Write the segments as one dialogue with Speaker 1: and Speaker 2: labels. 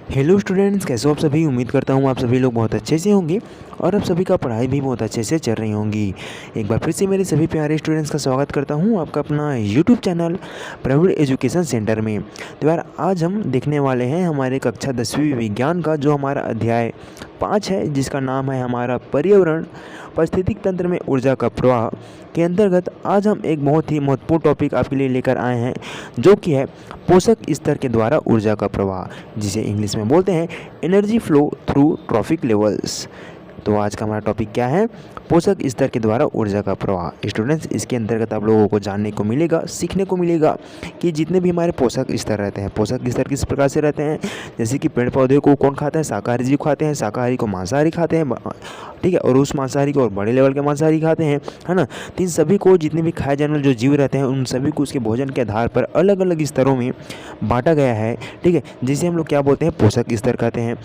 Speaker 1: Hello students, कैसे हो आप सभी। उम्मीद करता हूँ आप सभी लोग बहुत अच्छे से होंगे और आप सभी का पढ़ाई भी बहुत अच्छे से चल रही होंगी। एक बार फिर से मेरे सभी प्यारे स्टूडेंट्स का स्वागत करता हूँ आपका अपना YouTube channel Praveen education centre में। तो यार आज हम देखने वाले हैं हमारे कक्षा 10वीं विज्ञान का जो हमारा अध्याय 5 है, जिसका नाम है हमारा पर्यावरण पारिस्थितिक तंत्र में ऊर्जा का प्रवाह के अंतर्गत आज हम एक बहुत ही महत्वपूर्ण टॉपिक आपके लिए लेकर आए हैं, जो कि है पोषक स्तर के द्वारा ऊर्जा का प्रवाह, जिसे इंग्लिश में बोलते हैं energy flow through trophic levels. तो आज का हमारा टॉपिक क्या है? पोषक स्तर के द्वारा ऊर्जा का प्रवाह। स्टूडेंट्स, इसके अंतर्गत आप लोगों को जानने को मिलेगा, सीखने को मिलेगा कि जितने भी हमारे पोषक स्तर रहते हैं, पोषक स्तर किस प्रकार से रहते हैं। जैसे कि पेड़ पौधे को कौन खाता है? शाकाहारी जीव खाते हैं, शाकाहारी को मांसाहारी खाते हैं, ठीक है, और उस मांसाहारी को और बड़े लेवल के मांसाहारी खाते हैं, है ना। तो इन सभी को, जितने भी खाए जाने वाले जो जीव रहते हैं, उन सभी को उसके भोजन के आधार पर अलग अलग स्तरों में बांटा गया है, ठीक है, जिसे हम लोग क्या बोलते हैं? पोषक स्तर कहते हैं।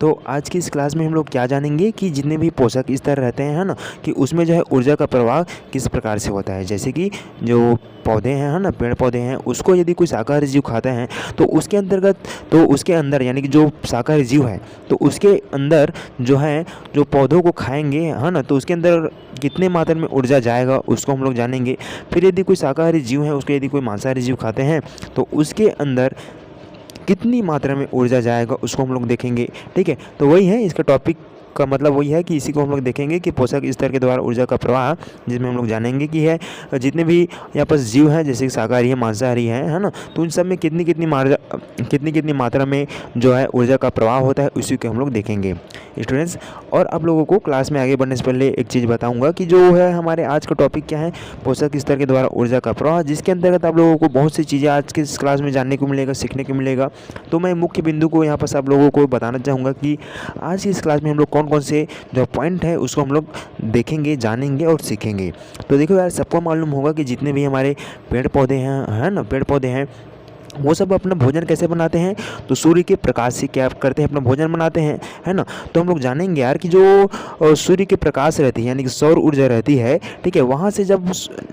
Speaker 1: तो आज की इस क्लास में हम लोग क्या जानेंगे कि जितने भी पोषक स्तर रहते हैं, है ना, कि उसमें जो है ऊर्जा का प्रवाह किस प्रकार से होता है। जैसे कि जो पौधे हैं, है ना, पेड़ पौधे हैं, उसको यदि कोई शाकाहारी जीव खाता है तो उसके अंतर्गत, तो उसके अंदर यानी कि जो शाकाहारी जीव है तो उसके अंदर जो है, जो पौधों को खाएंगे, है ना, तो उसके अंदर कितने मात्रा में ऊर्जा जाएगा उसको हम लोग जानेंगे। फिर यदि कोई शाकाहारी जीव है, उसको यदि कोई मांसाहारी जीव खाते हैं तो उसके अंदर कितनी मात्रा में ऊर्जा जाएगा उसको हम लोग देखेंगे, ठीक है। तो वही है इसका टॉपिक का मतलब, वही है कि इसी को हम लोग देखेंगे कि पोषक स्तर के द्वारा ऊर्जा का प्रवाह, जिसमें हम लोग जानेंगे कि है जितने भी यहाँ पर जीव हैं, जैसे शाकाहारी है, मांसाहारी है ना, तो उन सब में कितनी कितनी मात्रा में जो है ऊर्जा का प्रवाह होता है, उसी को हम लोग देखेंगे स्टूडेंट्स। और आप लोगों को क्लास में आगे बढ़ने से पहले एक चीज़ बताऊँगा कि जो है हमारे आज का टॉपिक क्या है, पोषक स्तर के द्वारा ऊर्जा का प्रवाह, जिसके अंतर्गत आप लोगों को बहुत सी चीज़ें आज के इस क्लास में जानने को मिलेगा, सीखने को मिलेगा। तो मैं मुख्य बिंदु को यहाँ पर आप लोगों को बताना चाहूँगा कि आज की इस क्लास में हम लोग कौन कौन से जो पॉइंट है उसको हम लोग देखेंगे, जानेंगे और सीखेंगे। तो देखो यार, सबको मालूम होगा कि जितने भी हमारे पेड़ पौधे हैं, है ना, पेड़ पौधे हैं, वो सब अपना भोजन कैसे बनाते हैं? तो सूर्य के प्रकाश से क्या करते हैं? अपना भोजन बनाते हैं, है ना। तो हम लोग जानेंगे यार कि जो सूर्य के प्रकाश रहती है, यानी कि सौर ऊर्जा रहती है, ठीक है, वहाँ से जब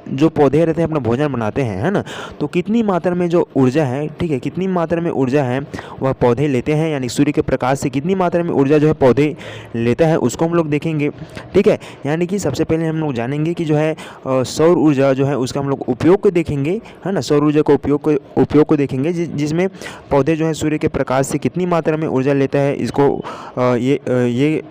Speaker 1: जो पौधे रहते हैं अपना भोजन बनाते हैं, है ना, तो कितनी मात्रा में जो ऊर्जा है, ठीक है, कितनी मात्रा में ऊर्जा है वह पौधे लेते हैं, यानी सूर्य के प्रकाश से कितनी मात्रा में ऊर्जा जो है पौधे लेता है, उसको हम लोग देखेंगे, ठीक है। यानी कि सबसे पहले हम लोग जानेंगे कि जो है सौर ऊर्जा जो है उसका हम लोग उपयोग को देखेंगे, है ना, सौर ऊर्जा को उपयोग को देखेंगे, जिसमें पौधे जो है सूर्य के प्रकाश से कितनी मात्रा में ऊर्जा लेता है, इसको ये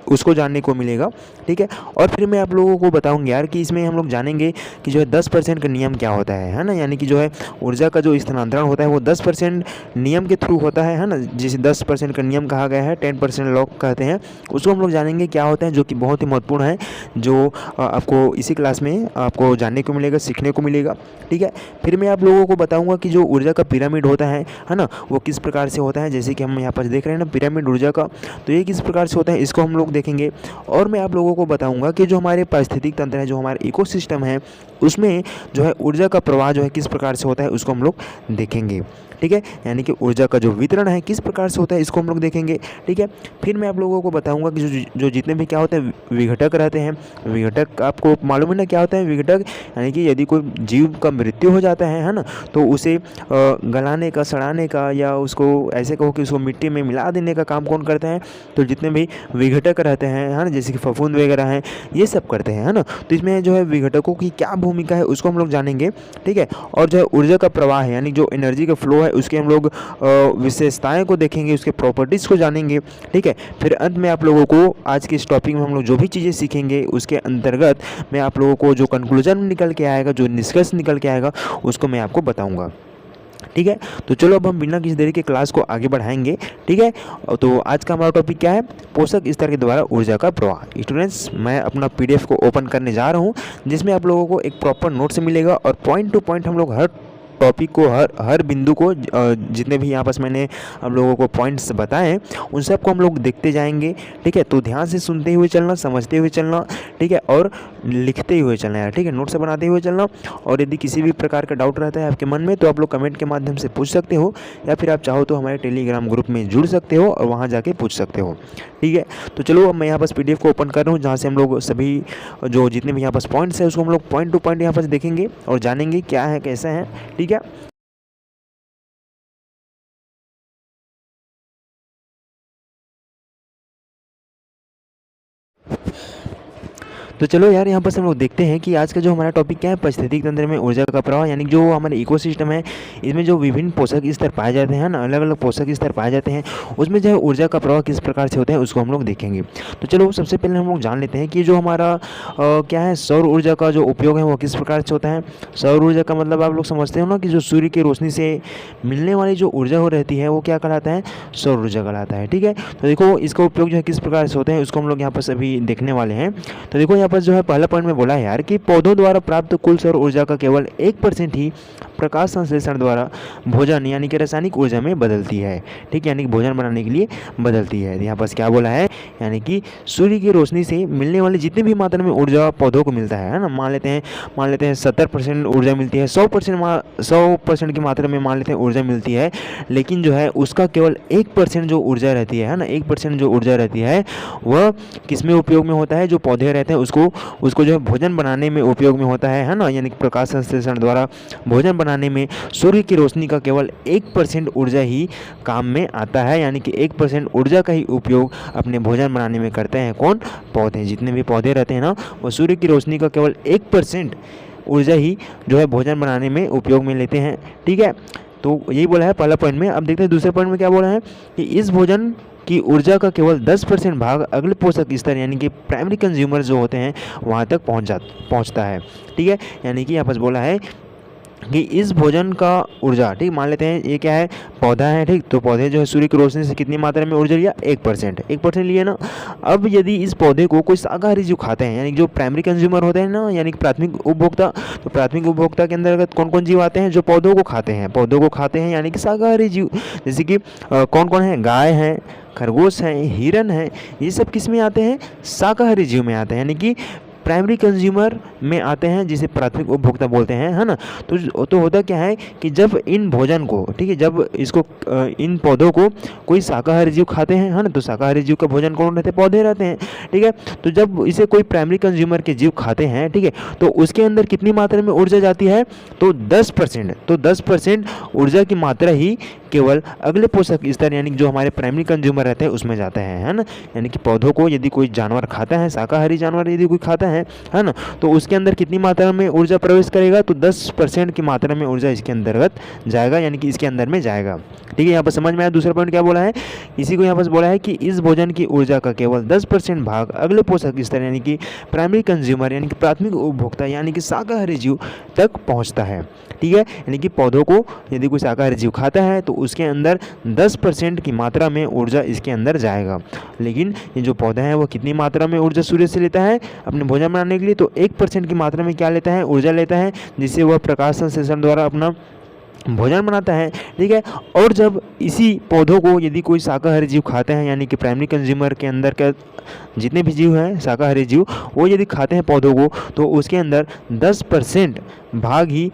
Speaker 1: उसको जानने को मिलेगा, ठीक है। और फिर मैं आप लोगों को बताऊंगा यार कि इसमें हम लोग जानेंगे कि जो है 10% का नियम क्या होता है ना, यानी कि जो है ऊर्जा का जो स्थानांतरण होता है वो 10% नियम के थ्रू होता है ना, जिसे 10% का नियम कहा गया है, 10% लॉ कहते हैं, उसको हम लोग जानेंगे क्या होता है, जो कि बहुत ही महत्वपूर्ण है, जो आपको इसी क्लास में आपको जानने को मिलेगा, सीखने को मिलेगा, ठीक है। फिर मैं आप लोगों को बताऊँगा कि जो ऊर्जा का पिरामिड होता है ना, वो किस प्रकार से होता है। जैसे कि हम यहाँ पर देख रहे हैं ना पिरामिड ऊर्जा का, तो ये किस प्रकार से होता है, इसको हम लोग देखेंगे। और मैं आप लोगों को बताऊंगा कि जो हमारे पारिस्थितिक तंत्र है, जो हमारे इकोसिस्टम है, उसमें जो है ऊर्जा का प्रवाह जो है किस प्रकार से होता है, उसको हम लोग देखेंगे, ठीक है। यानी कि ऊर्जा का जो वितरण है किस प्रकार से होता है, इसको हम लोग देखेंगे, ठीक है। फिर मैं आप लोगों को बताऊंगा कि जो जितने भी क्या होते हैं विघटक रहते हैं। विघटक आपको मालूम है ना क्या होता है विघटक? यानी कि यदि कोई जीव का मृत्यु हो जाता है ना, तो उसे गलाने का, सड़ाने का, या उसको ऐसे कहो कि उसको मिट्टी में मिला देने का काम कौन करता है? तो जितने भी विघटक रहते हैं, है ना, जैसे कि फफूंद वगैरह हैं, ये सब करते हैं, है ना। तो इसमें जो है विघटकों की क्या भूमिका है उसको हम लोग जानेंगे, ठीक है। और जो है ऊर्जा का प्रवाह है, यानी जो एनर्जी का फ्लो है, उसके हम लोग विशेषताएं को देखेंगे, उसके प्रॉपर्टीज़ को जानेंगे, ठीक है। फिर अंत में आप लोगों को आज के इस टॉपिक में हम लोग जो भी चीज़ें सीखेंगे उसके अंतर्गत मैं आप लोगों को जो कंक्लूजन निकल के आएगा, जो निष्कर्ष निकल के आएगा, उसको मैं आपको बताऊँगा, ठीक है। तो चलो अब हम बिना किसी देरी के क्लास को आगे बढ़ाएंगे, ठीक है। तो आज का हमारा टॉपिक क्या है? पोषक स्तर के द्वारा ऊर्जा का प्रवाह। स्टूडेंट्स, मैं अपना पीडीएफ को ओपन करने जा रहा हूँ, जिसमें आप लोगों को एक प्रॉपर नोट्स मिलेगा और पॉइंट टू पॉइंट हम लोग हर टॉपिक को, हर बिंदु को, जितने भी यहाँ पास मैंने आप लोगों को पॉइंट्स बताए हैं उन सब को हम लोग देखते जाएंगे, ठीक है। तो ध्यान से सुनते हुए चलना, समझते हुए चलना, ठीक है, और लिखते हुए चलना है, ठीक है, नोट्स बनाते हुए चलना। और यदि किसी भी प्रकार का डाउट रहता है आपके मन में तो आप लोग कमेंट के माध्यम से पूछ सकते हो, या फिर आप चाहो तो हमारे टेलीग्राम ग्रुप में जुड़ सकते हो और वहाँ जाके पूछ सकते हो, ठीक है। तो चलो अब मैं यहाँ पास पीडीएफ को ओपन कर रहा हूँ, जहाँ से हम लोग सभी जो जितने भी यहाँ पास पॉइंट्स हैं उसको हम लोग पॉइंट टू पॉइंट यहाँ पास देखेंगे और जानेंगे क्या है, कैसा है, ठीक है। तो चलो यार यहाँ पर से हम लोग देखते हैं कि आज का जो हमारा टॉपिक क्या है, पारिस्थितिक तंत्र में ऊर्जा का प्रवाह, यानी जो हमारे इकोसिस्टम है इसमें जो विभिन्न पोषक स्तर पाए जाते हैं ना, अलग अलग पोषक स्तर पाए जाते हैं, उसमें जो है ऊर्जा का प्रवाह किस प्रकार से होता है उसको हम लोग देखेंगे। तो चलो सबसे पहले हम लोग जान लेते हैं कि जो हमारा क्या है सौर ऊर्जा का जो उपयोग है वो किस प्रकार से होता है। सौर ऊर्जा का मतलब आप लोग समझते हो ना कि जो सूर्य की रोशनी से मिलने वाली जो ऊर्जा हो रहती है वो क्या कहलाता है, सौर ऊर्जा कहलाता है। ठीक है, तो देखो इसका उपयोग जो है किस प्रकार से होता है उसको हम लोग यहाँ पर सभी देखने वाले हैं। तो देखो यहाँ पर जो है पहला पॉइंट में बोला है यार कि पौधों द्वारा प्राप्त कुल सौर ऊर्जा का केवल 1% ही प्रकाश संश्लेषण द्वारा भोजन यानी कि रासायनिक ऊर्जा में बदलती है। ठीक है, यानी कि भोजन बनाने के लिए बदलती है। यहाँ पर क्या बोला है, यानी कि सूर्य की रोशनी से मिलने वाली जितनी भी मात्रा में ऊर्जा पौधों को मिलता है ना, मान लेते हैं 70% ऊर्जा मिलती है, 100% की मात्रा में मान लेते हैं ऊर्जा मिलती है, लेकिन जो है उसका केवल 1% जो ऊर्जा रहती है ना, 1% जो ऊर्जा रहती है वह किस में उपयोग में होता है, जो पौधे रहते हैं उसको जो है भोजन बनाने में उपयोग में होता है ना, यानी कि प्रकाश संश्लेषण द्वारा भोजन बनाने में सूर्य की रोशनी का केवल 1% ऊर्जा ही काम में आता है। यानी कि 1% ऊर्जा का ही उपयोग अपने भोजन बनाने में करते हैं कौन, पौधे। जितने भी पौधे रहते हैं ना वो सूर्य की रोशनी का केवल 1% ऊर्जा ही जो है भोजन बनाने में उपयोग में लेते हैं। ठीक है, तो यही बोला है पहला पॉइंट में। अब देखते हैं दूसरे पॉइंट में क्या बोला है कि इस भोजन की ऊर्जा का केवल 10% भाग अगले पोषक स्तर यानी कि प्राइमरी कंज्यूमर जो होते हैं वहाँ तक पहुँचता है। ठीक है, यानी कि यहाँ पर बोला है कि इस भोजन का ऊर्जा, ठीक मान लेते हैं ये क्या है, पौधा है। ठीक, तो पौधे जो है सूर्य की रोशनी से कितनी मात्रा में ऊर्जा लिया, 1% लिए ना। अब यदि इस पौधे को कोई शाकाहारी जीव खाते हैं, यानी जो प्राइमरी कंज्यूमर होते हैं ना, यानी कि प्राथमिक उपभोक्ता, तो प्राथमिक उपभोक्ता के अंतर्गत कौन कौन जीव आते हैं, जो पौधों को खाते हैं यानी कि शाकाहारी जीव। जैसे कि कौन कौन है, गाय है, खरगोश हैं, हिरन हैं, ये सब किस में आते हैं, शाकाहारी जीव में आते हैं, यानी कि प्राइमरी कंज्यूमर में आते हैं, जिसे प्राथमिक उपभोक्ता बोलते हैं, है ना। तो होता क्या है कि जब इन भोजन को, ठीक है, जब इसको इन पौधों को कोई शाकाहारी जीव खाते हैं, है ना, तो शाकाहारी जीव का भोजन कौन रहते हैं, पौधे रहते हैं। ठीक है, तो जब इसे कोई प्राइमरी कंज्यूमर के जीव खाते हैं, ठीक है, तो उसके अंदर कितनी मात्रा में ऊर्जा जाती है, तो 10% ऊर्जा की मात्रा ही केवल अगले पोषक स्तर यानी जो हमारे प्राइमरी कंज्यूमर रहते हैं उसमें जाते हैं, है ना। यानी कि पौधों को यदि कोई जानवर खाता है, शाकाहारी जानवर यदि कोई खाता है ना, तो उसके अंदर कितनी मात्रा में ऊर्जा प्रवेश करेगा, तो 10% की मात्रा में ऊर्जा इसके अंतर्गत जाएगा, यानी कि इसके अंदर में जाएगा। ठीक है, यहाँ पर समझ में आया। दूसरा पॉइंट क्या बोला है, इसी को यहाँ पर बोला है कि इस भोजन की ऊर्जा का केवल 10% भाग अगले पोषक स्तर यानी कि प्राइमरी कंज्यूमर यानी कि प्राथमिक उपभोक्ता यानी कि शाकाहारी जीव तक पहुँचता है। ठीक है, यानी कि पौधों को यदि कोई शाकाहारी जीव खाता है तो उसके अंदर 10% की मात्रा में ऊर्जा इसके अंदर जाएगा। लेकिन ये जो पौधा है वो कितनी मात्रा में ऊर्जा सूर्य से लेता है अपने भोजन बनाने के लिए, तो 1% की मात्रा में क्या लेता है, ऊर्जा लेता है, जिससे वह प्रकाश संश्लेषण द्वारा अपना भोजन बनाता है। ठीक है, और जब इसी पौधों को यदि कोई शाकाहारी जीव खाते हैं, यानी कि प्राइमरी कंज्यूमर के अंदर का जितने भी जीव हैं शाकाहारी जीव, वो यदि खाते हैं पौधों को, तो उसके अंदर 10% भाग ही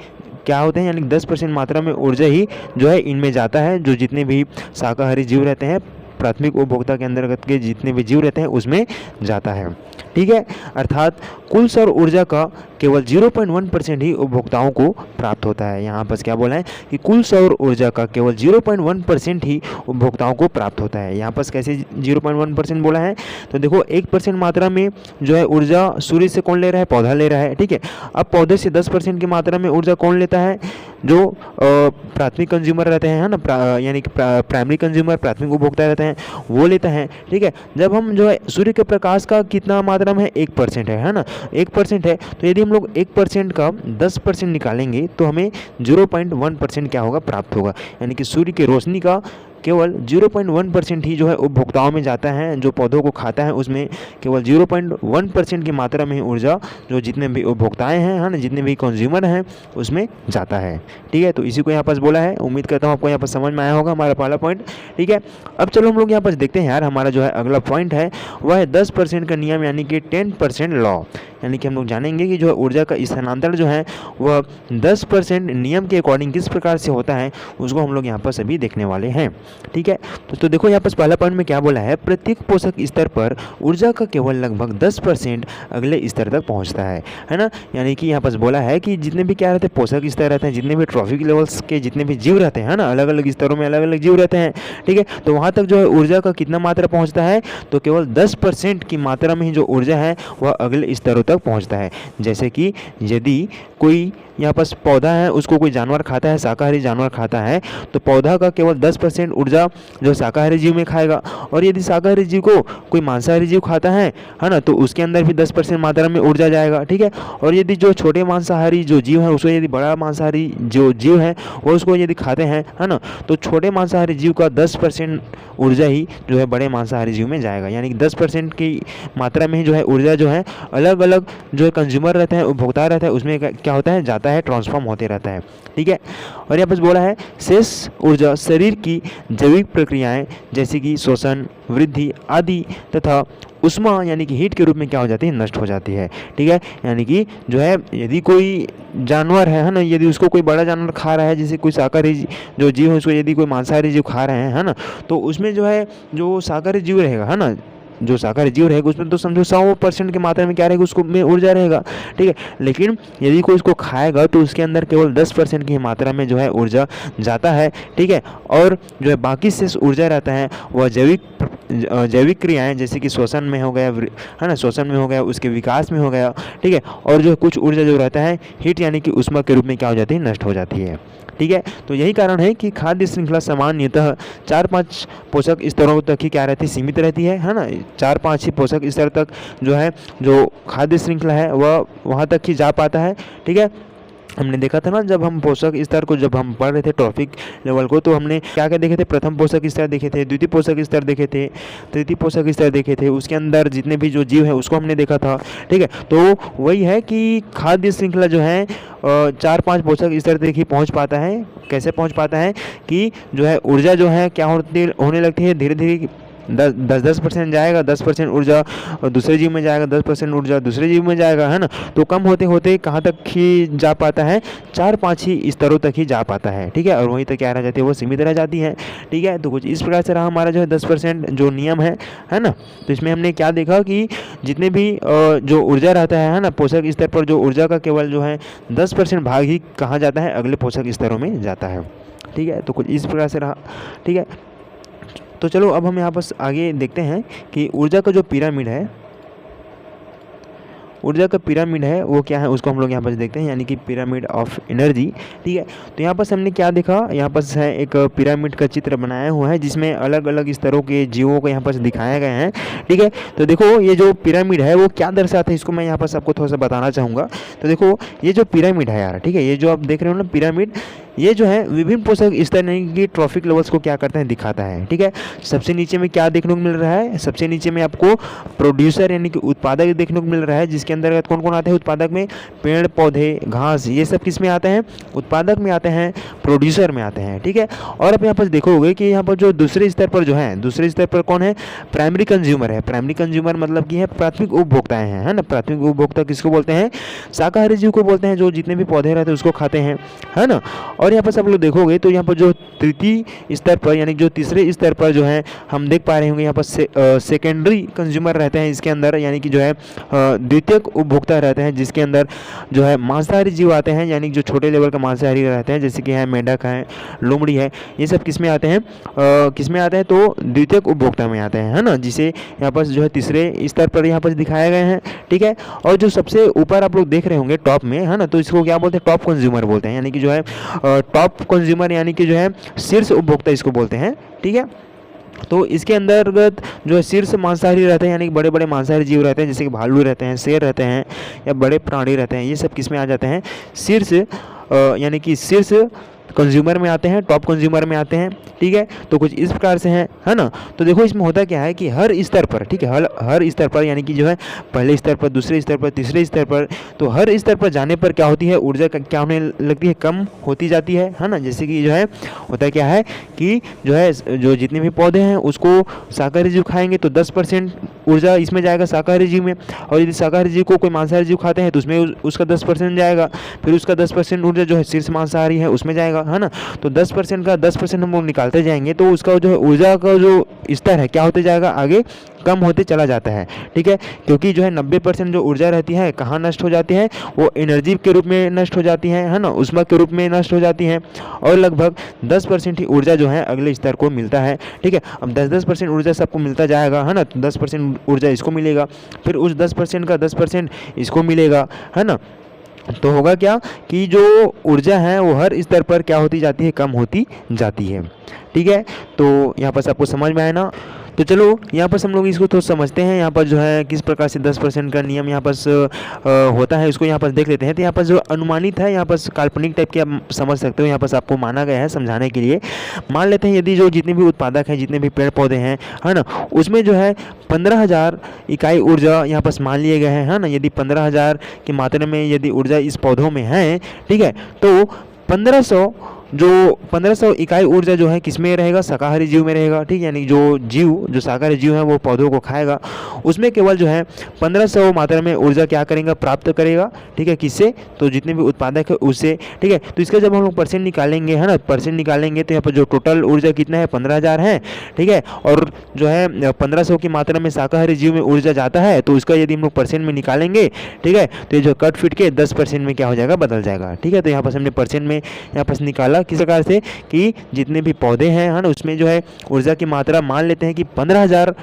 Speaker 1: क्या होते हैं, यानी 10% मात्रा में ऊर्जा ही जो है इनमें जाता है, जो जितने भी शाकाहारी जीव रहते हैं, प्राथमिक उपभोक्ता के अंतर्गत के जितने भी जीव रहते हैं उसमें जाता है। ठीक है, अर्थात कुल सौर ऊर्जा का केवल 0.1% ही उपभोक्ताओं को प्राप्त होता है। यहाँ पर क्या बोला है कि कुल सौर ऊर्जा का केवल 0.1% ही उपभोक्ताओं को प्राप्त होता है। यहाँ पर कैसे 0.1% बोला है, तो देखो 1% मात्रा में जो है ऊर्जा सूर्य से कौन ले रहा है, पौधा ले रहा है। ठीक है, अब पौधे से 10% की मात्रा में ऊर्जा कौन लेता है, जो प्राथमिक कंज्यूमर रहते हैं, है ना, यानी कि प्राइमरी कंज्यूमर प्राथमिक उपभोक्ता रहते हैं वो लेता है। ठीक है, जब हम जो है सूर्य के प्रकाश का कितना मात्रा में है, 1% है ना, 1% है, तो यदि हम लोग 1% का 10% निकालेंगे तो हमें 0.1% क्या होगा, प्राप्त होगा। यानी कि सूर्य की रोशनी का केवल 0.1% ही जो है उपभोक्ताओं में जाता है, जो पौधों को खाता है उसमें केवल 0.1% की मात्रा में ऊर्जा जो जितने भी उपभोक्ताएं हैं, है ना, जितने भी कंज्यूमर हैं उसमें जाता है। ठीक है, तो इसी को यहाँ पर बोला है। उम्मीद करता हूँ आपको यहाँ पर समझ में आया होगा हमारा पहला पॉइंट। ठीक है, अब चलो हम लोग यहाँ पर देखते हैं यार, हमारा जो है अगला पॉइंट है वह है 10% का नियम यानी कि 10% लॉ। यानी कि हम लोग जानेंगे कि जो है ऊर्जा का स्थानांतरण जो है वह 10% नियम के अकॉर्डिंग किस प्रकार से होता है, उसको हम लोग यहाँ पर सभी देखने वाले हैं। ठीक है। तो देखो यहाँ पर पहला पॉइंट में क्या बोला है, प्रत्येक पोषक स्तर पर ऊर्जा का केवल लगभग 10% अगले स्तर तक पहुँचता है ना। यानी कि यहाँ पर बोला है कि जितने भी क्या रहते हैं पोषक स्तर रहते हैं, जितने भी ट्रॉफिक लेवल्स के जितने भी जीव रहते हैं ना, अलग अलग स्तरों में अलग अलग जीव रहते हैं, ठीक है। तो वहाँ तक जो है ऊर्जा का कितना मात्रा पहुँचता है, तो केवल 10% की मात्रा में ही जो ऊर्जा है वह अगले स्तरों तक पहुँचता है। जैसे कि यदि कोई यहाँ पर पौधा है, उसको कोई जानवर खाता है, शाकाहारी जानवर खाता है, तो पौधा का केवल 10% ऊर्जा जो शाकाहारी जीव में खाएगा। और यदि शाकाहारी जीव को कोई मांसाहारी जीव खाता है ना, तो उसके अंदर भी 10% मात्रा में ऊर्जा जाएगा, ठीक है। और यदि जो छोटे मांसाहारी जो जीव है उसको यदि बड़ा मांसाहारी जो जीव है वो उसको यदि खाते हैं, है ना, तो छोटे मांसाहारी जीव का 10% ऊर्जा ही जो है बड़े मांसाहारी जीव में जाएगा। यानी कि 10% की मात्रा में ही जो है ऊर्जा जो है अलग अलग जो है कंज्यूमर रहते हैं, उपभोक्ता रहता है, उसमें क्या होता है, जाता है, ट्रांसफॉर्म होते रहता है, ठीक है। और यहाँ पर बोला है शेष ऊर्जा शरीर की जैविक प्रक्रियाएं जैसे कि श्वसन, वृद्धि आदि तथा उष्मा यानी कि हीट के रूप में क्या हो जाती है, नष्ट हो जाती है, ठीक है। यानी कि जो है यदि कोई जानवर है ना, यदि उसको कोई बड़ा जानवर खा रहा है, जैसे कोई शाकाहारी जो जीव है उसको यदि कोई मांसाहारी जीव खा रहे हैं, है ना, तो उसमें जो है जो शाकाहारी जीव रहेगा, है ना, जो शाकाहारी जीव रहेगा उसमें तो समझो 100% की मात्रा में क्या रहेगा, उसको में ऊर्जा रहेगा, ठीक है। लेकिन यदि कोई इसको खाएगा तो उसके अंदर केवल 10% की मात्रा में जो है ऊर्जा जाता है, ठीक है। और जो है बाकी से ऊर्जा रहता है वह जैविक क्रियाएं जैसे कि श्वसन में हो गया, है ना, श्वसन में हो गया, उसके विकास में हो गया, ठीक है। और जो कुछ ऊर्जा जो रहता है हीट यानी कि ऊष्मा के रूप में क्या हो जाती है, नष्ट हो जाती है, ठीक है। तो यही कारण है कि खाद्य श्रृंखला सामान्यतः 4-5 पोषक स्तरों तक ही क्या रहती है, सीमित रहती है ना। 4-5 ही पोषक स्तर तक जो है जो खाद्य श्रृंखला है वह वहाँ तक ही जा पाता है, ठीक है। हमने देखा था ना जब हम पोषक स्तर को जब हम पढ़ रहे थे ट्रॉफिक लेवल को, तो हमने क्या क्या देखे थे, प्रथम पोषक स्तर देखे थे, द्वितीय पोषक स्तर देखे थे, तृतीय पोषक स्तर देखे थे, उसके अंदर जितने भी जो जीव है उसको हमने देखा था, ठीक है। तो वही है कि खाद्य श्रृंखला जो है 4-5 पोषक स्तर तक ही पहुँच पाता है। कैसे पहुँच पाता है कि जो है ऊर्जा जो है क्या होने लगती है, धीरे धीरे 10% जाएगा, 10% ऊर्जा दूसरे जीव में जाएगा, 10% ऊर्जा दूसरे जीव में जाएगा, है ना। तो कम होते होते कहाँ तक ही जा पाता है, 4-5 ही स्तरों तक ही जा पाता है, ठीक है। और वहीं तक क्या रह जाती है, वो सीमित रह जाती है, ठीक है। तो कुछ इस प्रकार से रहा हमारा जो है 10% जो नियम है ना। तो इसमें हमने क्या देखा कि जितने भी जो ऊर्जा रहता है ना, पोषक स्तर पर जो ऊर्जा का केवल जो है 10% भाग ही कहाँ जाता है, अगले पोषक स्तरों में जाता है, ठीक है। तो कुछ इस प्रकार से रहा, ठीक है। तो चलो अब हम यहाँ पर आगे देखते हैं कि ऊर्जा का जो पिरामिड है, ऊर्जा का पिरामिड है वो क्या है, उसको हम लोग यहाँ पर देखते हैं, यानी कि पिरामिड ऑफ एनर्जी, ठीक है। तो यहाँ पर हमने क्या देखा, यहाँ पर है एक पिरामिड का चित्र बनाया हुआ है जिसमें अलग अलग स्तरों के जीवों को यहाँ पर दिखाया गया है, ठीक है। तो देखो ये जो पिरामिड है वो क्या दर्शाता है, इसको मैं यहाँ पर आपको थोड़ा सा बताना चाहूँगा। तो देखो ये जो पिरामिड है यार, ठीक है, ये जो आप देख रहे हो ना पिरामिड, ये जो है विभिन्न पोषक स्तर यानी कि ट्रॉफिक लेवल्स को क्या करता है, दिखाता है, ठीक है। सबसे नीचे में क्या देखने को मिल रहा है, सबसे नीचे में आपको प्रोड्यूसर यानी कि उत्पादक देखने को मिल रहा है, जिसके अंतर्गत कौन कौन आते हैं उत्पादक में, पेड़ पौधे घास, ये सब किस में आते हैं, उत्पादक में आते हैं, प्रोड्यूसर में आते हैं, ठीक है। और आप यहाँ पर देखोगे कि यहाँ पर जो दूसरे स्तर पर जो है, दूसरे स्तर पर कौन है, प्राइमरी कंज्यूमर है। प्राइमरी कंज्यूमर मतलब कि है प्राथमिक उपभोक्ताएं हैं, है ना। प्राथमिक उपभोक्ता किसको बोलते हैं, शाकाहारी जीव को बोलते हैं, जो जितने भी पौधे रहते हैं उसको खाते हैं, है ना। और यहाँ पर सब लोग देखोगे तो यहाँ पर जो तृतीय स्तर पर यानी जो तीसरे स्तर पर जो है हम देख पा रहे होंगे यहाँ पर सेकेंडरी कंज्यूमर रहते हैं इसके अंदर, यानी कि जो है द्वितीयक उपभोक्ता रहते हैं, जिसके अंदर जो है मांसाहारी जीव आते हैं, यानी जो छोटे लेवल का मांसाहारी रहते हैं, जैसे कि है मेंढक है, लोमड़ी है, ये सब किस में आते हैं, किस में आते हैं, तो द्वितीयक उपभोक्ता में आते हैं, है ना, जिसे यहाँ पर जो है तीसरे स्तर पर यहाँ पर दिखाए गए हैं, ठीक है। और जो सबसे ऊपर आप लोग देख रहे होंगे टॉप में, है ना, तो इसको क्या बोलते हैं, टॉप कंज्यूमर बोलते हैं, यानी कि जो है टॉप कंज्यूमर यानी कि जो है शीर्ष उपभोक्ता इसको बोलते हैं, ठीक है। तो इसके अंतर्गत जो है शीर्ष मांसाहारी रहते हैं, यानी कि बड़े बड़े मांसाहारी जीव रहते हैं, जैसे कि भालू रहते हैं, शेर रहते हैं या बड़े प्राणी रहते हैं, ये सब किस में आ जाते हैं, शीर्ष यानी कि शीर्ष कंज्यूमर में आते हैं, टॉप कंज्यूमर में आते हैं, ठीक है। तो कुछ इस प्रकार से है ना। तो देखो इसमें होता क्या है कि हर स्तर पर, ठीक है, हर स्तर पर यानी कि जो है पहले स्तर पर, दूसरे स्तर पर, तीसरे स्तर पर, तो हर स्तर पर जाने पर क्या होती है, ऊर्जा क्या होने लगती है, कम होती जाती है ना। जैसे कि जो है होता क्या है कि जो है जो जितने भी पौधे हैं उसको शाकाहारी जीव खाएंगे तो 10% ऊर्जा इसमें जाएगा शाकाहारी जीव में, और यदि शाकाहारी जीव को कोई मांसाहारी जीव खाते हैं तो उसमें उसका 10% जाएगा, फिर उसका 10% ऊर्जा जो है शीर्ष मांसाहारी है उसमें जाएगा, जाएगा, है ना। तो 10% का 10% हम लोग निकालते जाएंगे तो उसका जो है ऊर्जा का जो स्तर है क्या होते जाएगा, आगे कम होते चला जाता है, ठीक है। क्योंकि जो है 90% जो ऊर्जा रहती है कहाँ नष्ट हो जाती है, वो एनर्जी के रूप में नष्ट हो जाती है ना, ऊष्मा के रूप में नष्ट हो जाती है। और लगभग 10% ही ऊर्जा जो है अगले स्तर को मिलता है, ठीक है। अब 10% ऊर्जा सबको मिलता जाएगा, है ना। तो 10% ऊर्जा इसको मिलेगा, फिर उस 10% का 10% इसको मिलेगा, है ना। तो होगा क्या कि जो ऊर्जा है वो हर स्तर पर क्या होती जाती है, कम होती जाती है, ठीक है। तो यहाँ पर आपको समझ में आया ना। तो चलो यहाँ पर हम लोग इसको तो समझते हैं, यहाँ पर जो है किस प्रकार से 10% का नियम यहाँ पर होता है, उसको यहाँ पर देख लेते हैं। तो यहाँ पर जो अनुमानित है, यहाँ पर काल्पनिक टाइप के आप समझ सकते हो, यहाँ पर आपको माना गया है समझाने के लिए। मान लेते हैं यदि जो जितने भी उत्पादक हैं, जितने भी पेड़ पौधे हैं, है ना, उसमें जो है 15,000 इकाई ऊर्जा यहाँ पर मान लिए गए हैं, है ना। यदि 15,000 की मात्रा में यदि ऊर्जा इस पौधों में है, ठीक है, तो 1500 इकाई ऊर्जा जो है किसमें रहेगा, शाकाहारी जीव में रहेगा, ठीक है। यानी जो शाकाहारी जीव है वो पौधों को खाएगा, उसमें केवल जो है 1500 मात्रा में ऊर्जा क्या करेगा, प्राप्त करेगा, ठीक है। किससे, तो जितने भी उत्पादक है उससे, ठीक है। तो इसका जब हम लोग परसेंट निकालेंगे, है ना, परसेंट निकालेंगे तो यहाँ पर जो टोटल ऊर्जा कितना है, 15,000 है, ठीक है। और जो है 1500 की मात्रा में शाकाहारी जीव में ऊर्जा जाता है, तो उसका यदि हम लोग परसेंट में निकालेंगे, ठीक है, तो ये जो कट फिट के 10% में क्या हो जाएगा, बदल जाएगा, ठीक है। तो यहाँ पर हमने परसेंट में यहाँ पर निकाला किस प्रकार से कि जितने भी पौधे हैं, है ना, उसमें जो है ऊर्जा की मात्रा मान लेते हैं कि 15,000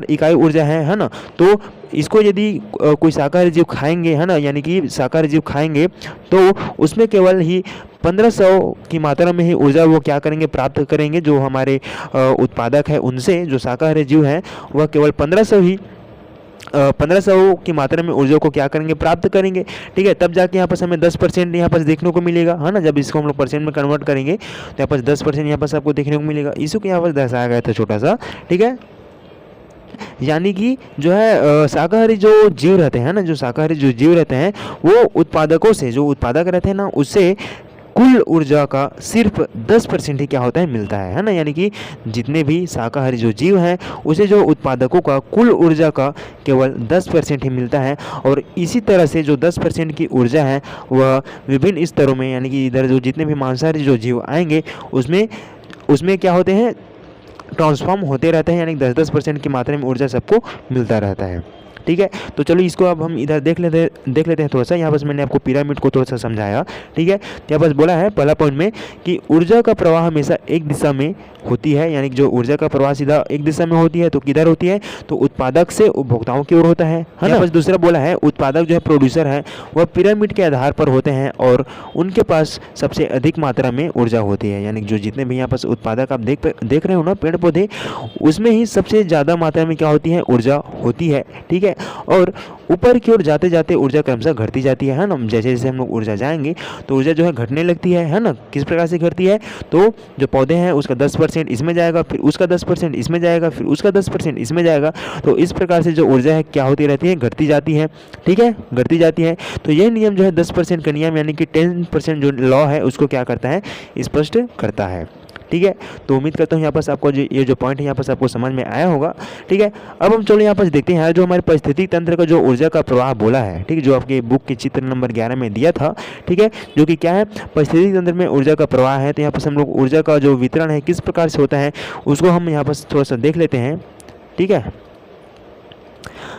Speaker 1: इकाई ऊर्जा है ना। तो इसको यदि कोई शाकाहारी जीव खाएंगे, है ना, यानी कि शाकाहारी जीव खाएंगे तो उसमें केवल ही 1500 की मात्रा में ही ऊर्जा वो क्या करेंगे, प्राप्त करेंगे। जो हमारे उत्पादक है उनसे, जो शाकाहारी जीव हैं, वह केवल 1500 की मात्रा में ऊर्जा को क्या करेंगे, प्राप्त करेंगे, ठीक है। तब जाके यहाँ पर हमें 10% यहाँ पर देखने को मिलेगा, है ना। जब इसको हम लोग परसेंट में कन्वर्ट करेंगे तो यहाँ पर 10% यहाँ पर आपको देखने को मिलेगा। इसी को यहाँ पर दर्शाया गया था छोटा सा, ठीक है। यानी कि जो है शाकाहारी जो जीव रहते हैं ना, जो शाकाहारी जो जीव रहते हैं वो उत्पादकों से, जो उत्पादक रहते हैं ना, उससे कुल ऊर्जा का सिर्फ 10% ही क्या होता है, मिलता है ना। यानी कि जितने भी शाकाहारी जो जीव हैं उसे जो उत्पादकों का कुल ऊर्जा का केवल 10% ही मिलता है। और इसी तरह से जो 10% की ऊर्जा है वह विभिन्न स्तरों में, यानी कि इधर जो जितने भी मांसाहारी जो जीव आएंगे उसमें क्या होते हैं, ट्रांसफॉर्म होते रहते हैं, यानी 10% की मात्रा में ऊर्जा सबको मिलता रहता है, ठीक है। तो चलो इसको अब हम इधर देख लेते हैं थोड़ा सा। यहाँ बस मैंने आपको पिरामिड को थोड़ा सा समझाया, ठीक है। यहाँ बस बोला है पहला पॉइंट में कि ऊर्जा का प्रवाह हमेशा एक दिशा में होती है, यानी कि जो ऊर्जा का प्रवाह सीधा एक दिशा में होती है, तो किधर होती है, तो उत्पादक से उपभोक्ताओं की ओर होता है ना। बस दूसरा बोला है उत्पादक जो है, प्रोड्यूसर है, वह पिरामिड के आधार पर होते हैं और उनके पास सबसे अधिक मात्रा में ऊर्जा होती है। यानी जो जितने भी यहाँ पास उत्पादक आप देख रहे हो ना, पेड़ पौधे, उसमें ही सबसे ज़्यादा मात्रा में क्या होती है, ऊर्जा होती है, ठीक है। और ऊपर की ओर जाते जाते ऊर्जा क्रमशः घटती जाती है ना। जैसे जैसे हम लोग ऊर्जा जाएंगे तो ऊर्जा जो है घटने लगती है ना। किस प्रकार से घटती है, तो जो पौधे हैं उसका 10% इसमें जाएगा, फिर उसका 10% इसमें जाएगा, फिर उसका 10% इसमें जाएगा। तो इस प्रकार से जो ऊर्जा है क्या होती रहती है, घटती जाती है, ठीक है, घटती जाती है। तो यह नियम जो है 10% का नियम, यानी कि 10% जो लॉ है उसको क्या करता है, स्पष्ट करता है, ठीक है। तो उम्मीद करता हूँ यहाँ पर आपको ये जो पॉइंट है यहाँ पर आपको समझ में आया होगा, ठीक है। अब हम चलो यहाँ पर देखते हैं जो हमारे पारिस्थितिक तंत्र का जो ऊर्जा का प्रवाह बोला है, ठीक है, जो आपके बुक के चित्र नंबर 11 में दिया था, ठीक है, जो कि क्या है, पारिस्थितिक तंत्र में ऊर्जा का प्रवाह है। तो यहाँ पर हम लोग ऊर्जा का जो वितरण है किस प्रकार से होता है उसको हम यहाँ पर थोड़ा सा देख लेते हैं, ठीक है।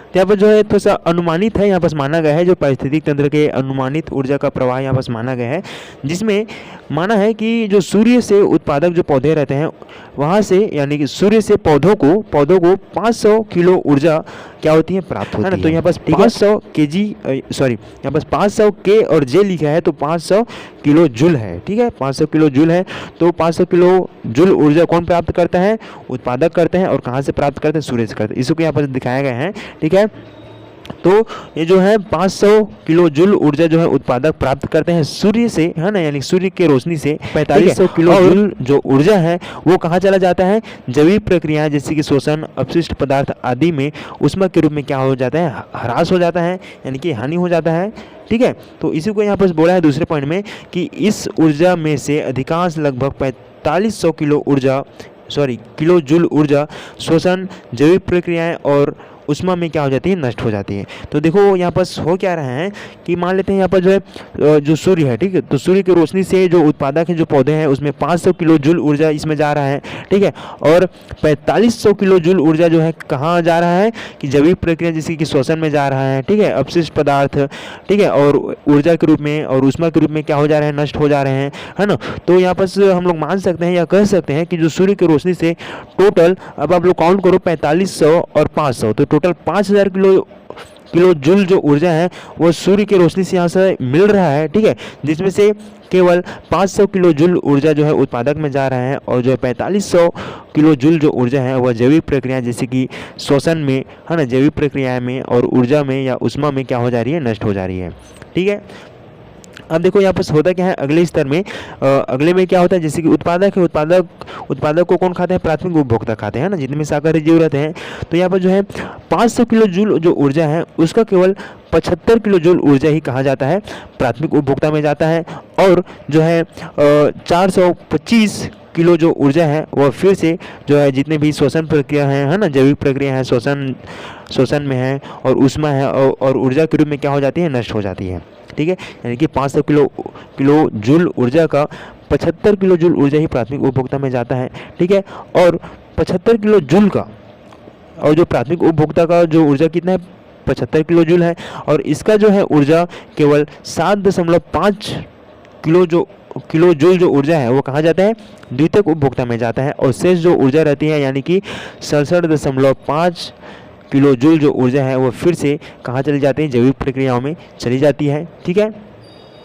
Speaker 1: यहाँ पर जो है थोड़ा सा अनुमानित है, यहाँ पर माना गया है जो पारिस्थितिक तंत्र के अनुमानित ऊर्जा का प्रवाह यहाँ पर माना गया है, जिसमें माना है कि जो सूर्य से उत्पादक जो पौधे रहते हैं वहाँ से, यानी कि सूर्य से पौधों को 500 किलो ऊर्जा क्या होती है, प्राप्त होती है ना। तो यहाँ पर 500 kg, सॉरी यहाँ पर 500 K और J लिखा है, तो 500 किलो जूल है, ठीक है, 500 किलो जूल है। तो 500 किलो जूल ऊर्जा कौन प्राप्त करता है, उत्पादक करते हैं। और कहाँ से प्राप्त करते हैं, सूर्य से करते हैं। इसको यहाँ पर दिखाया गया है, ठीक है। तो ये जो है 500 किलो जूल ऊर्जा जो है उत्पादक प्राप्त करते हैं सूर्य से, है ना, यानी सूर्य के रोशनी से। 4500 किलो जूल जो ऊर्जा है वो कहाँ चला जाता है, जैविक प्रक्रियाएं जैसे कि शोषण, अपशिष्ट पदार्थ आदि में ऊष्मा के रूप में क्या हो जाता है, ह्रास हो जाता है, यानी कि हानि हो जाता है, ठीक है। तो इसी को यहाँ पर बोला है दूसरे पॉइंट में कि इस ऊर्जा में से अधिकांश लगभग 4500 किलो जूल ऊर्जा शोषण, जैविक प्रक्रियाएं और उष्मा में क्या हो जाती है, नष्ट हो जाती है। तो देखो यहाँ पर हो क्या रहा है कि मान लेते हैं यहाँ पर जो है जो सूर्य है, ठीक है, तो सूर्य की रोशनी से जो उत्पादक है जो पौधे हैं उसमें 500 किलो जूल ऊर्जा इसमें जा रहा है, ठीक है, और 4500 किलो जूल ऊर्जा जो है कहाँ जा रहा है कि जैविक प्रक्रिया जैसे कि श्वसन में जा रहा है, ठीक है, अपशिष्ट पदार्थ, ठीक है, और ऊर्जा के रूप में और ऊष्मा के रूप में क्या हो जा रहे हैं, नष्ट हो जा रहे हैं, है ना। तो यहाँ पर हम लोग मान सकते हैं या कह सकते हैं कि जो सूर्य की रोशनी से टोटल, अब आप लोग काउंट करो, 4500 और 500, तो टोटल 5000 किलो जूल जो ऊर्जा है वो सूर्य की रोशनी से यहाँ से मिल रहा है, ठीक है, जिसमें से केवल 500 किलो जूल ऊर्जा जो है उत्पादक में जा रहा है और जो है 4500 किलो जूल जो ऊर्जा है वह जैविक प्रक्रिया जैसे कि श्वसन में, है ना, जैविक प्रक्रिया में और ऊर्जा में या उष्मा में क्या हो जा रही है, नष्ट हो जा रही है, ठीक है। अब देखो यहाँ पर होता क्या है अगले स्तर में, अगले में क्या होता है, जैसे कि उत्पादक है, उत्पादक को कौन खाते हैं, प्राथमिक उपभोक्ता खाते हैं ना, जितने में शाकाहारी जीव रहते हैं। तो यहाँ पर जो है 500 किलो जूल जो ऊर्जा है उसका केवल 75 किलो जूल ऊर्जा ही कहा जाता है, प्राथमिक उपभोक्ता में जाता है, और जो है 425 किलो जो ऊर्जा है वह फिर से जो है जितने भी श्वसन प्रक्रिया है ना, जैविक प्रक्रिया है, श्वसन में है और उष्मा है और ऊर्जा के रूप में क्या हो जाती है, नष्ट हो जाती है, ठीक है। यानी कि 500 किलो जूल ऊर्जा का 75 किलो जूल ऊर्जा ही प्राथमिक उपभोक्ता में जाता है, ठीक है, और 75 किलो जूल का, और जो प्राथमिक उपभोक्ता का जो ऊर्जा कितना है, 75 किलो जूल है, और इसका जो है ऊर्जा केवल 7.5 किलो जूल जो ऊर्जा है वो कहाँ जाता है, द्वितीयक उपभोक्ता में जाता है, और शेष जो ऊर्जा रहती है यानी कि 67.5 किलो जूल जो ऊर्जा है वो फिर से कहाँ चली जाती है, जैविक प्रक्रियाओं में चली जाती है, ठीक है।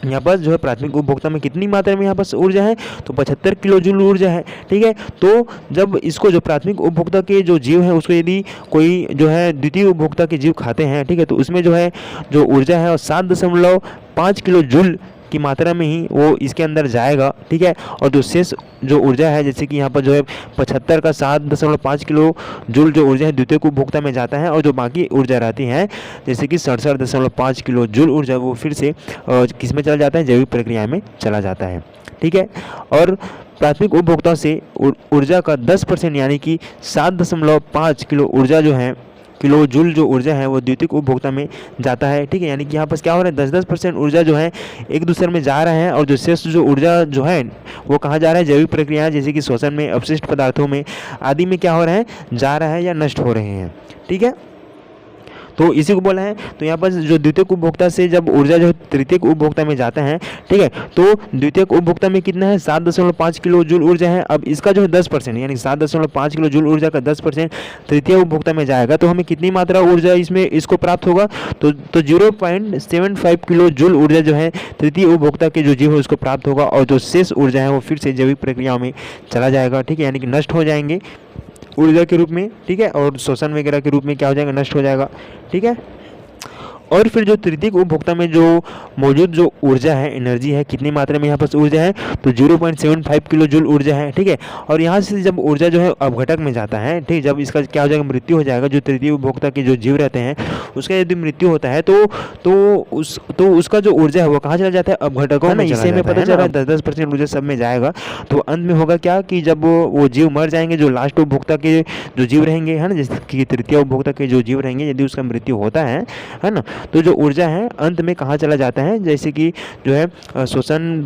Speaker 1: यहाँ पर जो है प्राथमिक उपभोक्ता में कितनी मात्रा में यहाँ पर ऊर्जा है, तो 75 किलो जूल ऊर्जा है, ठीक है। तो जब इसको जो प्राथमिक उपभोक्ता के जो जीव है उसको यदि कोई जो है द्वितीय उपभोक्ता के जीव खाते हैं, ठीक है, तो उसमें जो है जो ऊर्जा है और 7.5 किलो जूल की मात्रा में ही वो इसके अंदर जाएगा, ठीक है, और जो शेष जो ऊर्जा है जैसे कि यहाँ पर जो है 75 का 7.5 किलो जूल जो ऊर्जा है द्वितीयक उपभोक्ता में जाता है, और जो बाकी ऊर्जा रहती है जैसे कि 67.5 किलो जूल ऊर्जा वो फिर से किस में चला जाता है, जैविक प्रक्रिया में चला जाता है, ठीक है। और प्राथमिक उपभोक्ता से ऊर्जा का 10% यानी कि 7.5 किलो ऊर्जा जो है, किलो जूल जो ऊर्जा है वो द्वितीयक उपभोक्ता में जाता है, ठीक है। यानी कि यहाँ पर क्या हो रहा है, 10% ऊर्जा जो है एक दूसरे में जा रहा है, और जो शेष जो ऊर्जा जो है वो कहाँ जा रहा है, जैविक प्रक्रिया जैसे कि श्वसन में, अपशिष्ट पदार्थों में आदि में क्या हो रहा है, जा रहा है या नष्ट हो रहे हैं, ठीक है। तो इसी को बोला है। तो यहाँ पर जो द्वितीयक उपभोक्ता से जब ऊर्जा जो तृतीयक उपभोक्ता में जाता है, ठीक है, तो द्वितीयक उपभोक्ता में कितना है, 7.5 किलो जूल ऊर्जा है। अब इसका जो है 10% यानी 7.5 किलो जूल ऊर्जा का 10% तृतीय उपभोक्ता में जाएगा, तो हमें कितनी मात्रा ऊर्जा इसमें इसको प्राप्त होगा, तो 0.75 किलो जूल ऊर्जा जो है तृतीय उपभोक्ता के जो जीव है उसको प्राप्त होगा, और जो शेष ऊर्जा है वो फिर से जैविक प्रक्रियाओं में चला जाएगा, ठीक है, यानी कि नष्ट हो जाएंगे ऊर्जा के रूप में, ठीक है, और शोषण वगैरह के रूप में क्या हो जाएगा, नष्ट हो जाएगा, ठीक है। और फिर जो तृतीयक उपभोक्ता में जो मौजूद जो ऊर्जा है, एनर्जी है, कितनी मात्रा में यहाँ पर ऊर्जा है, तो 0.75 किलो जूल ऊर्जा है, ठीक है। और यहाँ से जब ऊर्जा जो है अपघटक में जाता है, ठीक, जब इसका क्या हो जाएगा, मृत्यु हो जाएगा, जो तृतीय उपभोक्ता के जो जीव रहते हैं उसका यदि मृत्यु होता है तो उसका जो ऊर्जा है वो कहाँ चला जाता है, अपघटकों में। इससे हमें पता चल रहा है 10% ऊर्जा सब में जाएगा। तो अंत में होगा क्या कि जब वो जीव मर जाएंगे, जो लास्ट उपभोक्ता के जो जीव रहेंगे, है ना, जैसे कि तृतीय उपभोक्ता के जो जीव रहेंगे, यदि उसका मृत्यु होता है ना, तो जो ऊर्जा है अंत में कहाँ चला जाता है, जैसे कि जो है शोषण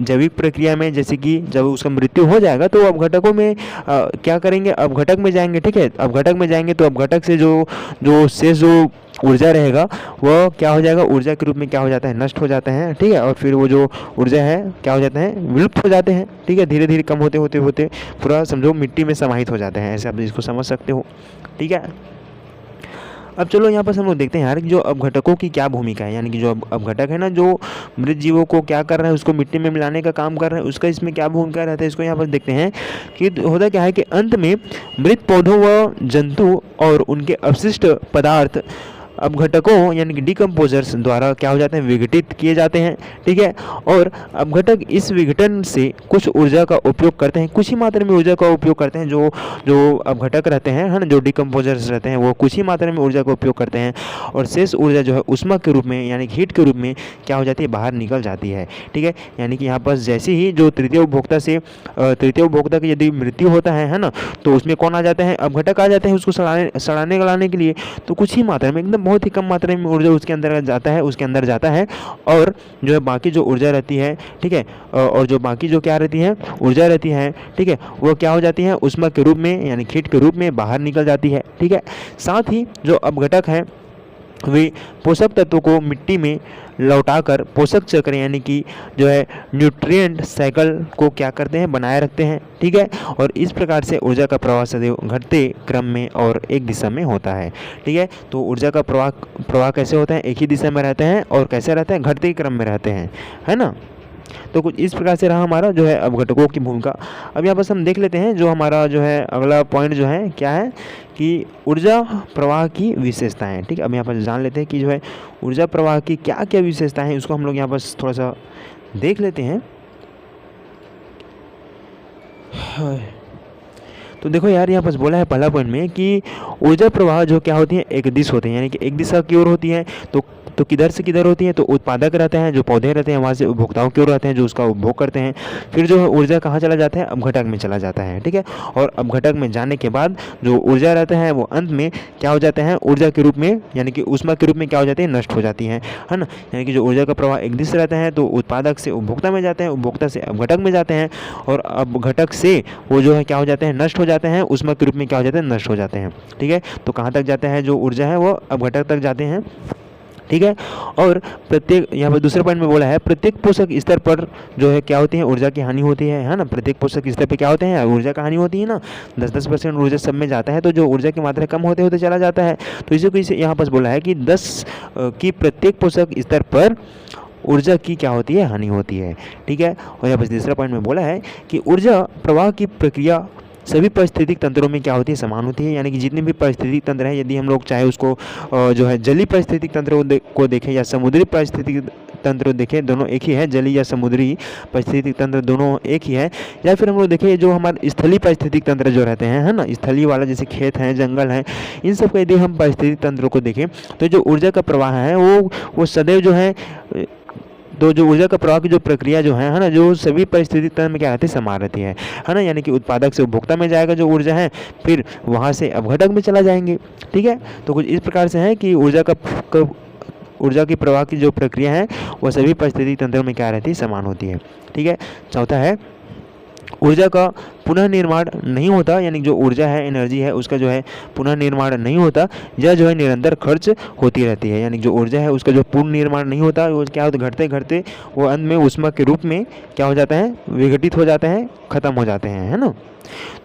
Speaker 1: जैविक प्रक्रिया में, जैसे कि जब उसका मृत्यु हो जाएगा तो अपघटकों में क्या करेंगे, अपघटक में जाएंगे, ठीक है। अपघटक में जाएंगे तो अपघटक से जो शेष जो ऊर्जा रहेगा वह क्या हो जाएगा, ऊर्जा के रूप में क्या हो जाता है, नष्ट हो जाता है, ठीक है। और फिर वो जो ऊर्जा है क्या हो जाता है, विलुप्त हो जाते हैं, ठीक है, धीरे धीरे कम होते होते होते पूरा समझो मिट्टी में समाहित हो जाते हैं, ऐसे आप इसको समझ सकते हो, ठीक है। अब चलो यहाँ पर हम लोग देखते हैं यार जो अपघटकों की क्या भूमिका है, यानी कि जो अपघटक है ना, जो मृत जीवों को क्या कर रहा है, उसको मिट्टी में मिलाने का काम कर रहा है, उसका इसमें क्या भूमिका रहता है, इसको यहाँ पर देखते हैं कि होता क्या है कि अंत में मृत पौधों व जंतु और उनके अवशिष्ट पदार्थ अपघटकों यानी कि डिकम्पोजर्स द्वारा क्या हो जाते हैं, विघटित किए जाते हैं। ठीक है, और अपघटक इस विघटन से कुछ ऊर्जा का उपयोग करते हैं, कुछ ही मात्रा में ऊर्जा का उपयोग करते हैं। जो जो अपघटक रहते हैं, है ना, जो डिकम्पोजर्स रहते हैं, वो कुछ ही मात्रा में ऊर्जा का उपयोग करते हैं और शेष ऊर्जा जो है ऊष्मा के रूप में यानी हीट के रूप में क्या हो जाती है, बाहर निकल जाती है। ठीक है, यानी कि यहाँ पर जैसे ही जो तृतीय उपभोक्ता की यदि मृत्यु होता है ना, तो उसमें कौन आ जाते हैं, अपघटक आ जाते हैं उसको सड़ाने गलाने के लिए। तो कुछ ही मात्रा में, एकदम बहुत ही कम मात्रा में ऊर्जा उसके अंदर जाता है और जो है बाकी जो ऊर्जा रहती है, ठीक है, और जो बाकी जो क्या रहती है, ऊर्जा रहती है, ठीक है, वो क्या हो जाती है, ऊष्मा के रूप में यानी हीट के रूप में बाहर निकल जाती है। ठीक है, साथ ही जो अपघटक है वे पोषक तत्वों को मिट्टी में लौटाकर पोषक चक्र यानी कि जो है न्यूट्रिएंट साइकिल को क्या करते हैं, बनाए रखते हैं। ठीक है, और इस प्रकार से ऊर्जा का प्रवाह सदैव घटते क्रम में और एक दिशा में होता है। ठीक है, तो ऊर्जा का प्रवाह कैसे होता है, एक ही दिशा में रहते हैं और कैसे रहते हैं, घटते क्रम में रहते हैं, है ना। तो कुछ इस प्रकार से रहा हमारा जो है अपघटकों की भूमिका। अब यहाँ पर हम देख लेते हैं जो हमारा जो है अगला पॉइंट जो है क्या है कि ऊर्जा प्रवाह की विशेषताएं। ठीक है, अब यहाँ पर जान लेते हैं कि जो है ऊर्जा प्रवाह की क्या क्या विशेषताएं हैं, उसको हम लोग यहाँ पर थोड़ा सा देख लेते हैं। तो देखो यार, यहाँ पर बोला है पहला पॉइंट में कि ऊर्जा प्रवाह जो क्या होती है, एक दिश होते हैं, यानी कि एक दिशा की ओर होती है। तो किधर से किधर होती है, तो उत्पादक रहते हैं, जो पौधे रहते हैं, वहाँ से उपभोक्ताओं की ओर रहते हैं, जो उसका उपभोग करते हैं। फिर जो है ऊर्जा कहाँ चला जाता है, अपघटक में चला जाता है। ठीक है, और अपघटक में जाने के बाद जो ऊर्जा रहता है वो अंत में क्या हो जाता है, ऊर्जा के रूप में यानी कि ऊष्मा के रूप में क्या हो जाती है, नष्ट हो जाती है ना। यानी कि जो ऊर्जा का प्रवाह एक दिश रहता है तो उत्पादक से उपभोक्ता में जाते हैं, उपभोक्ता से अपघटक में जाते हैं और अपघटक से वो जो है क्या हो जाते हैं, नष्ट हो जाते हैं, ऊष्मा के रूप में क्या हो जाते हैं, नष्ट हो जाते हैं। ठीक है, तो कहाँ तक जाते हैं, जो ऊर्जा है वो अपघटक तक जाते हैं। ठीक है, और प्रत्येक यहाँ पर दूसरे पॉइंट में बोला है प्रत्येक पोषक स्तर पर जो है क्या होती है, ऊर्जा की हानि होती है ना। प्रत्येक पोषक स्तर पर क्या होते हैं, ऊर्जा की हानि होती है ना। 10% ऊर्जा सब में जाता है, तो जो ऊर्जा की मात्रा कम होते होते चला जाता है। तो इसी को यहाँ पर बोला है कि 10 की प्रत्येक पोषक स्तर पर ऊर्जा की क्या होती है, हानि होती है। ठीक है, और यहाँ पर तीसरा पॉइंट में बोला है कि ऊर्जा प्रवाह की प्रक्रिया सभी पारिस्थितिक तंत्रों में क्या होती है, समान होती है। यानी कि जितने भी पारिस्थितिक तंत्र हैं, यदि हम लोग चाहे उसको जो है जलीय पारिस्थितिक तंत्र को देखें या समुद्री पारिस्थितिक तंत्र देखें, दोनों एक ही है, जलीय या समुद्री पारिस्थितिक तंत्र दोनों एक ही है। या फिर हम लोग देखें जो हमारे स्थलीय पारिस्थितिक तंत्र जो रहते हैं, है ना, स्थलीय वाला जैसे खेत हैं, जंगल हैं, इन सब का यदि हम पारिस्थितिक तंत्रों को देखें तो जो ऊर्जा का प्रवाह है वो सदैव जो है, तो जो ऊर्जा का प्रवाह की जो प्रक्रिया जो है ना, जो सभी परिस्थिति तंत्र में क्या रहती है, समान रहती है ना। यानी कि उत्पादक से उपभोक्ता में जाएगा जो ऊर्जा है, फिर वहाँ से अपघटक में चला जाएंगे। ठीक है, तो कुछ इस प्रकार से है कि ऊर्जा की प्रवाह की जो प्रक्रिया है वो सभी परिस्थिति तंत्रों में क्या रहती है, समान होती है। ठीक है, चौथा है ऊर्जा का पुनः निर्माण नहीं होता। यानी जो ऊर्जा है, एनर्जी है, उसका जो है पुनः निर्माण नहीं होता, यह जो है निरंतर खर्च होती रहती है। यानी जो ऊर्जा है उसका जो पूर्ण निर्माण नहीं होता, वो क्या होता है, घटते घटते वो अंत में ऊष्मा के रूप में क्या हो जाता है, विघटित हो जाते हैं, खत्म हो जाते हैं, है ना।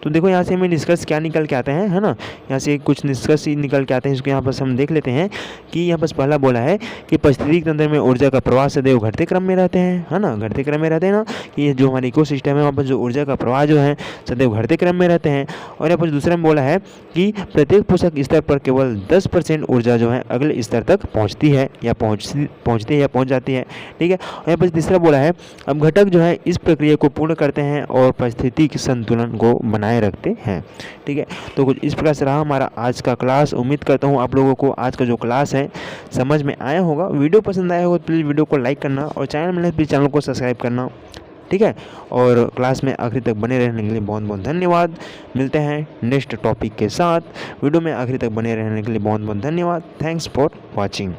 Speaker 1: तो देखो यहाँ से हमें निष्कर्ष क्या निकल के आते हैं, है ना, यहाँ से कुछ निष्कर्ष निकल के आते हैं, इसको यहाँ पर हम देख लेते हैं कि यहाँ पर पहला बोला है कि पारिस्थितिक तंत्र में ऊर्जा का प्रवाह सदैव घटते क्रम में रहते हैं, है ना, घटते क्रम में रहते हैं ना, कि जो हमारे इकोसिस्टम है वहाँ पर जो ऊर्जा का प्रवाह जो है सदैव घटते क्रम में रहते हैं। और यहाँ पर दूसरा में बोला है कि प्रत्येक पोषक स्तर पर केवल 10% ऊर्जा जो है अगले स्तर तक पहुँचती है या पहुँचती है या पहुँच जाती है। ठीक है, और यहाँ पर तीसरा बोला है अपघटक जो है इस प्रक्रिया को पूर्ण करते हैं और पारिस्थितिक संतुलन को बनाए रखते हैं। ठीक है, तो कुछ इस प्रकार से रहा हमारा आज का क्लास। उम्मीद करता हूँ आप लोगों को आज का जो क्लास है समझ में आया होगा। वीडियो पसंद आया होगा तो प्लीज़ वीडियो को लाइक करना और चैनल में प्लीज़ चैनल को सब्सक्राइब करना। ठीक है, और क्लास में आखिरी तक बने रहने के लिए बहुत बहुत धन्यवाद। मिलते हैं नेक्स्ट टॉपिक के साथ। वीडियो में आखिरी तक बने रहने के लिए बहुत बहुत धन्यवाद। Thanks for watching.